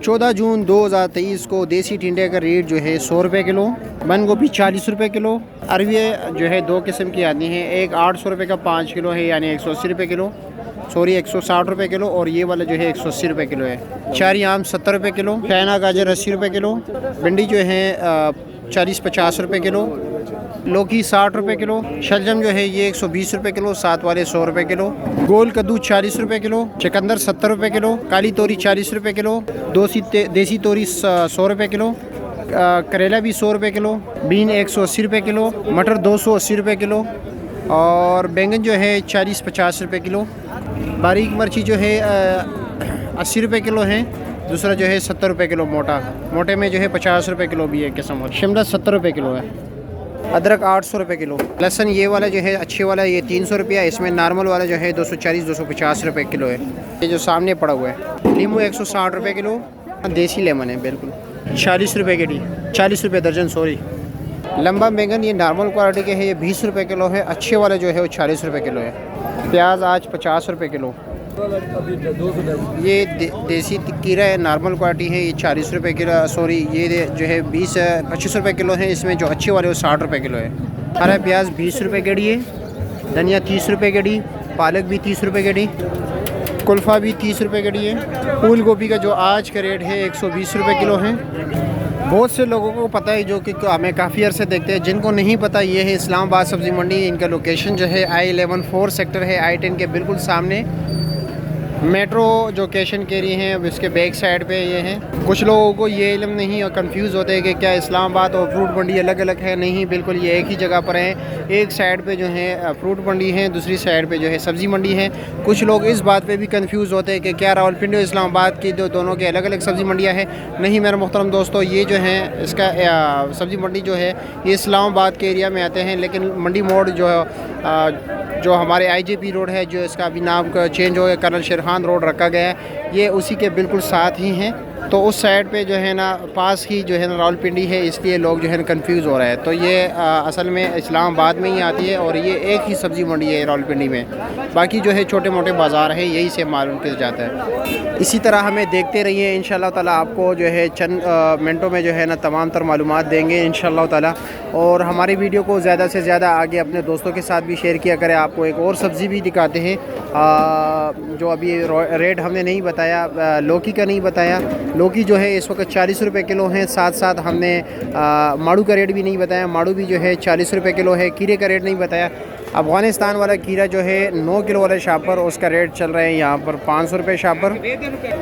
14 जून 2023 को देसी टिंडे का रेट जो है 100 रुपये किलो, बंद गोभी 40 रुपये किलो। अरवी जो है दो किस्म की आती हैं, एक 800 रुपये का 5 किलो है यानी 180 रुपये किलो, सॉरी 160 रुपये किलो, और ये वाला जो है 180 रुपये किलो है। चारी आम 70 रुपये किलो, चाइना गाजर 80 रुपये किलो, भिंडी जो है 40-50 रुपये किलो, लौकी 60 रुपये किलो, शलजम जो है ये 120 रुपये किलो, साथ वाले 100 रुपये किलो, गोल कद्दू 40 रुपये किलो, चुकंदर 70 रुपये किलो, काली तोरी 40 रुपये किलो, देसी तोरी 100 रुपये किलो, करेला भी 100 रुपये किलो, बीन 180 रुपये किलो, मटर 280 रुपये किलो, और बैंगन जो है 40-50 रुपये किलो, बारीक मिर्ची जो है 80 रुपये किलो है, दूसरा जो है 70 रुपये किलो मोटे में जो है 50 रुपये किलो भी है किस्म, और शिमला 70 रुपये किलो है, अदरक 800 रुपये किलो, लहसुन ये वाला जो है अच्छे वाला ये 300 रुपया, इसमें नॉर्मल वाला जो है 240-250 रुपये किलो है। ये जो सामने पड़ा हुआ है नींबू 160 रुपये किलो, देसी लेमन है बिल्कुल 40 रुपये के डी 40 रुपये दर्जन, सॉरी। लंबा बैंगन ये नॉर्मल क्वालिटी के है, ये 20 रुपये किलो है, अच्छे वाले जो है वो 40 रुपये किलो है। प्याज आज 50 रुपये किलो, ये देसी कीरा है, नॉर्मल क्वालिटी है, ये 40 रुपये किलो, सॉरी ये जो है 20-25 रुपये किलो है, इसमें जो अच्छे वाले वो 60 रुपये किलो है। हरा प्याज 20 रुपये गेड़ी है, धनिया 30 रुपये गेड़ी, पालक भी 30 रुपये गेड़ी, कुल्फ़ा भी 30 रुपये गेड़ी है। फूल गोभी का जो आज का रेट है 120 रुपये किलो है। बहुत से लोगों को पता है जो कि हमें काफ़ी अर्से देखते हैं, जिनको नहीं पता ये है इस्लामाबाद सब्ज़ी मंडी। इनका लोकेशन जो है I11 4 सेक्टर है, I10 के बिल्कुल सामने। मेट्रो जो कैशन कैरी हैं उसके बैक साइड पे ये हैं। कुछ लोगों को ये इल्म नहीं और कंफ्यूज होते हैं कि क्या इस्लामाबाद और फ्रूट मंडी अलग अलग है। नहीं, बिल्कुल ये एक ही जगह पर है। एक साइड पे जो है फ्रूट मंडी है, दूसरी साइड पे जो है सब्ज़ी मंडी है। कुछ लोग इस बात पे भी कंफ्यूज होते हैं कि क्या रावलपिंडी और इस्लामाबाद की दोनों के अलग अलग सब्ज़ी मंडियाँ हैं। नहीं मेरे मोहतरम दोस्तों, ये जो है इसका सब्ज़ी मंडी जो है ये इस्लामाबाद के एरिया में आते हैं, लेकिन मंडी मोड़ जो हमारे IJP रोड है, जो इसका अभी नाम चेंज हो गया, कर्नल शेर खान रोड रखा गया है, ये उसी के बिल्कुल साथ ही हैं। तो उस साइड पे जो है ना पास ही जो है ना रावलपिंडी है, इसलिए लोग जो है ना कंफ्यूज हो रहे हैं। तो ये असल में इस्लामाबाद में ही आती है और ये एक ही सब्ज़ी मंडी है रावलपिंडी में। बाकी जो है छोटे मोटे बाज़ार हैं, यही से मालूम किया जाता है। इसी तरह हमें देखते रहिए, इंशाल्लाह ताला आपको जो है चंद मिनटों में जो है ना तमाम तर मालूमात देंगे इंशाल्लाह ताला। और हमारी वीडियो को ज़्यादा से ज़्यादा आगे अपने दोस्तों के साथ भी शेयर किया करें। आपको एक और सब्ज़ी भी दिखाते हैं जो अभी रेट हमने नहीं बताया, लौकी का नहीं बताया। लौकी जो है इस वक्त 40 रुपये किलो है। साथ साथ हमने माड़ू का रेट भी नहीं बताया, माड़ू भी जो है 40 रुपये किलो है। खीरे का रेट नहीं बताया। अफ़गानिस्तान वाला खीरा जो है 9 किलो वाला शापर, उसका रेट चल रहे हैं यहाँ पर 500 रुपये शापर।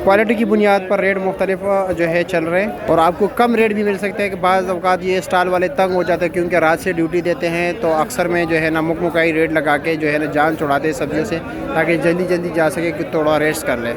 क्वालिटी की बुनियाद पर रेट मुख्तलिफ जो है चल रहे हैं और आपको कम रेट भी मिल सकते हैं कि बाज़ अवकात ये स्टॉल वाले तंग हो जाते हैं क्योंकि रात से ड्यूटी देते हैं, तो अक्सर में जो है ना मुकमुकाई रेट लगा के जो है ना जान छुड़ाते हैं सब्जियों से, ताकि जल्दी जल्दी जा सके कि थोड़ा रेस्ट कर लें।